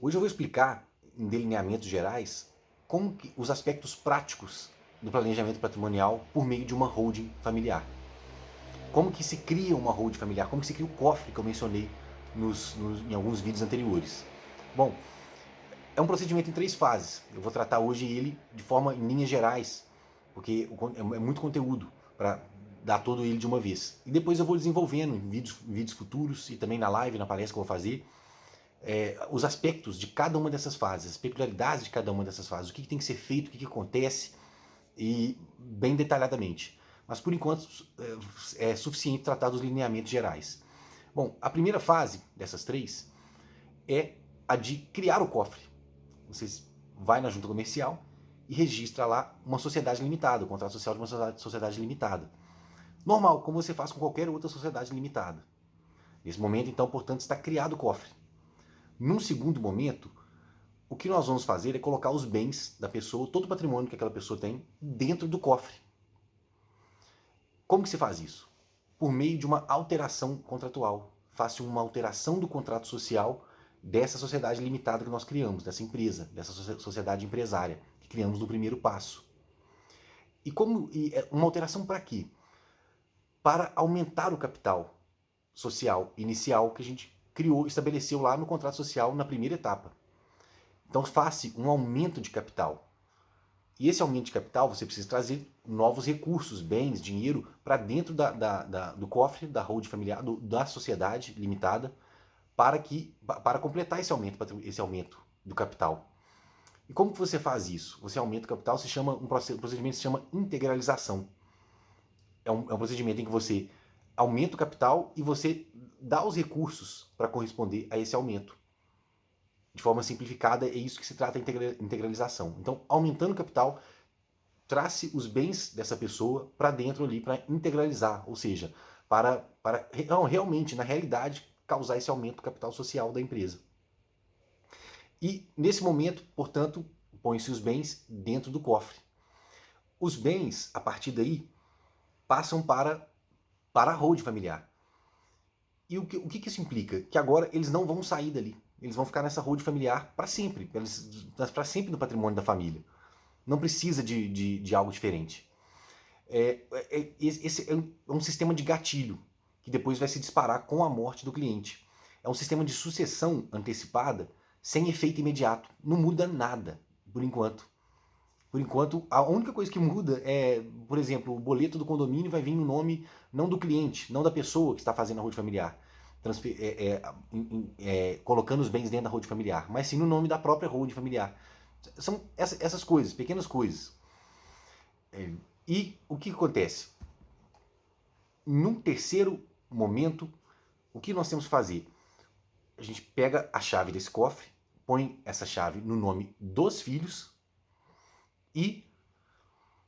Hoje eu vou explicar, em delineamentos gerais, como que, os aspectos práticos do planejamento patrimonial por meio de uma holding familiar. Como que se cria uma holding familiar, como que se cria o cofre que eu mencionei em alguns vídeos anteriores. Bom, é um procedimento em 3 fases. Eu vou tratar hoje ele de forma em linhas gerais, porque é muito conteúdo para dar todo ele de uma vez. E depois eu vou desenvolvendo em vídeos futuros e também na live, na palestra que eu vou fazer, os aspectos de cada uma dessas fases, as peculiaridades de cada uma dessas fases, o que tem que ser feito, o que acontece, e bem detalhadamente. Mas por enquanto é suficiente tratar dos lineamentos gerais. Bom, a primeira fase dessas 3 é a de criar o cofre. Você vai na junta comercial e registra lá uma sociedade limitada, o contrato social de uma sociedade limitada. Normal, como você faz com qualquer outra sociedade limitada. Nesse momento, então, portanto, está criado o cofre. Num segundo momento, o que nós vamos fazer é colocar os bens da pessoa, todo o patrimônio que aquela pessoa tem, dentro do cofre. Como que se faz isso? Por meio de uma alteração contratual. Faça uma alteração do contrato social dessa sociedade limitada que nós criamos, dessa empresa, dessa sociedade empresária que criamos no primeiro passo. E uma alteração para quê? Para aumentar o capital social inicial que a gente criou, estabeleceu lá no contrato social na primeira etapa. Então faça um aumento de capital. E esse aumento de capital você precisa trazer novos recursos, bens, dinheiro para dentro do cofre da holding familiar, da sociedade limitada, para completar esse aumento do capital. E como que você faz isso? Você aumenta o capital, um procedimento que se chama integralização. É um procedimento em que você aumenta o capital e você dá os recursos para corresponder a esse aumento. De forma simplificada, é isso que se trata a integralização. Então, aumentando o capital, traz os bens dessa pessoa para dentro ali, para integralizar, ou seja, para realmente, na realidade, causar esse aumento do capital social da empresa. E, nesse momento, portanto, põe-se os bens dentro do cofre. Os bens, a partir daí, passam para a holding familiar. E o que isso implica? Que agora eles não vão sair dali. Eles vão ficar nessa holding familiar para sempre. Para sempre no patrimônio da família. Não precisa de algo diferente. Esse é um sistema de gatilho que depois vai se disparar com a morte do cliente. É um sistema de sucessão antecipada sem efeito imediato. Não muda nada, por enquanto. Por enquanto, a única coisa que muda é, por exemplo, o boleto do condomínio vai vir no nome não do cliente, não da pessoa que está fazendo a holding familiar, colocando os bens dentro da holding familiar, mas sim no nome da própria holding familiar. São essas coisas, pequenas coisas. E o que acontece? Num terceiro momento, o que nós temos que fazer? A gente pega a chave desse cofre, põe essa chave no nome dos filhos e,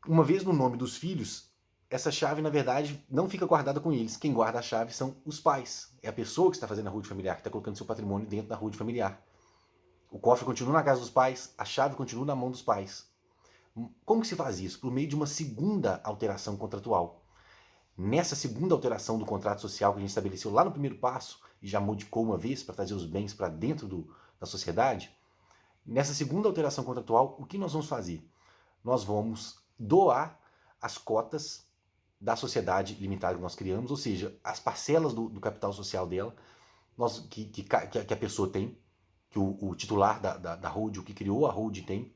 uma vez no nome dos filhos, essa chave, na verdade, não fica guardada com eles. Quem guarda a chave são os pais. É a pessoa que está fazendo a holding familiar, que está colocando seu patrimônio dentro da holding familiar. O cofre continua na casa dos pais, a chave continua na mão dos pais. Como que se faz isso? Por meio de uma segunda alteração contratual. Nessa segunda alteração do contrato social que a gente estabeleceu lá no primeiro passo, e já modificou uma vez para trazer os bens para dentro da sociedade, nessa segunda alteração contratual, o que nós vamos fazer? Nós vamos doar as cotas da sociedade limitada que nós criamos, ou seja, as parcelas do capital social dela, que a pessoa tem, que o titular da holding, o que criou a holding tem.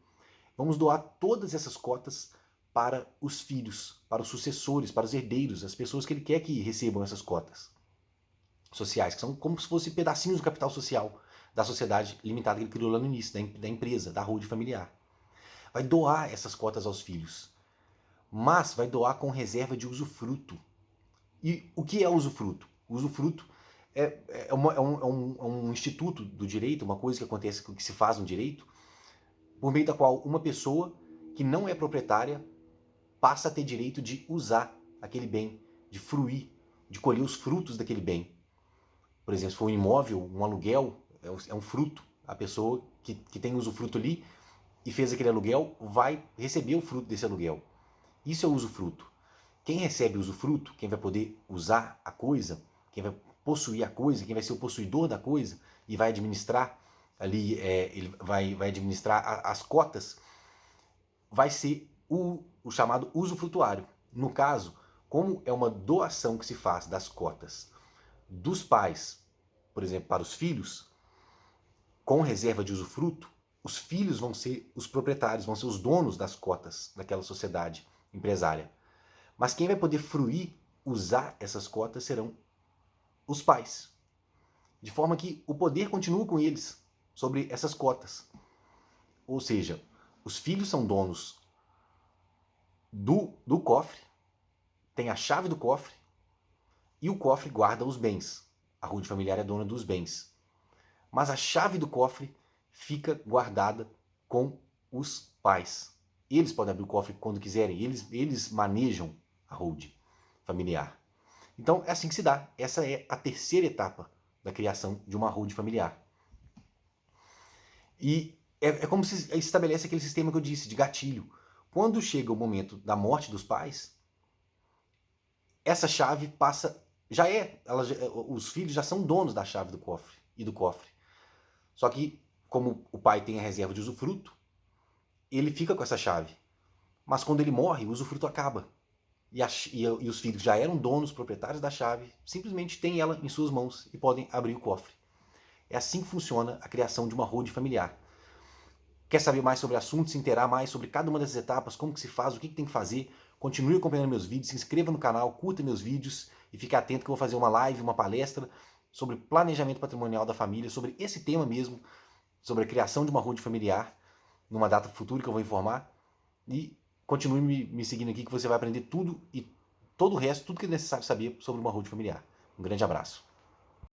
Vamos doar todas essas cotas para os filhos, para os sucessores, para os herdeiros, as pessoas que ele quer que recebam essas cotas sociais, que são como se fossem pedacinhos do capital social da sociedade limitada que ele criou lá no início, da empresa, da holding familiar. Vai doar essas cotas aos filhos, mas vai doar com reserva de usufruto. E o que é usufruto? O usufruto é um instituto do direito, uma coisa que acontece, que se faz no direito, por meio da qual uma pessoa que não é proprietária passa a ter direito de usar aquele bem, de fruir, de colher os frutos daquele bem. Por exemplo, se for um imóvel, um aluguel, é um fruto. A pessoa que tem usufruto ali e fez aquele aluguel vai receber o fruto desse aluguel. Isso é usufruto. Quem recebe usufruto, quem vai poder usar a coisa, quem vai possuir a coisa, quem vai ser o possuidor da coisa e vai administrar ali ele vai administrar as cotas, vai ser o chamado usufrutuário. No caso, como é uma doação que se faz das cotas dos pais, por exemplo, para os filhos, com reserva de usufruto, os filhos vão ser os proprietários, vão ser os donos das cotas daquela sociedade empresária. Mas quem vai poder fruir, usar essas cotas serão os pais. De forma que o poder continua com eles sobre essas cotas. Ou seja, os filhos são donos do cofre, tem a chave do cofre, e o cofre guarda os bens. A holding familiar é dona dos bens. Mas a chave do cofre fica guardada com os pais. Eles podem abrir o cofre quando quiserem, eles manejam a holding familiar. Então é assim que se dá. Essa é a terceira etapa da criação de uma holding familiar. E é como se estabelece aquele sistema que eu disse, de gatilho. Quando chega o momento da morte dos pais, essa chave passa, os filhos já são donos da chave do cofre e do cofre. Só que, como o pai tem a reserva de usufruto, ele fica com essa chave. Mas quando ele morre, o usufruto acaba. E os filhos já eram donos, proprietários da chave, simplesmente têm ela em suas mãos e podem abrir o cofre. É assim que funciona a criação de uma holding familiar. Quer saber mais sobre o assunto, se inteirar mais sobre cada uma dessas etapas, como que se faz, o que tem que fazer? Continue acompanhando meus vídeos, se inscreva no canal, curta meus vídeos e fique atento que eu vou fazer uma live, uma palestra sobre planejamento patrimonial da família, sobre esse tema mesmo, sobre a criação de uma holding familiar, numa data futura que eu vou informar. E continue me seguindo aqui que você vai aprender tudo e todo o resto, tudo que é necessário saber sobre uma holding familiar. Um grande abraço.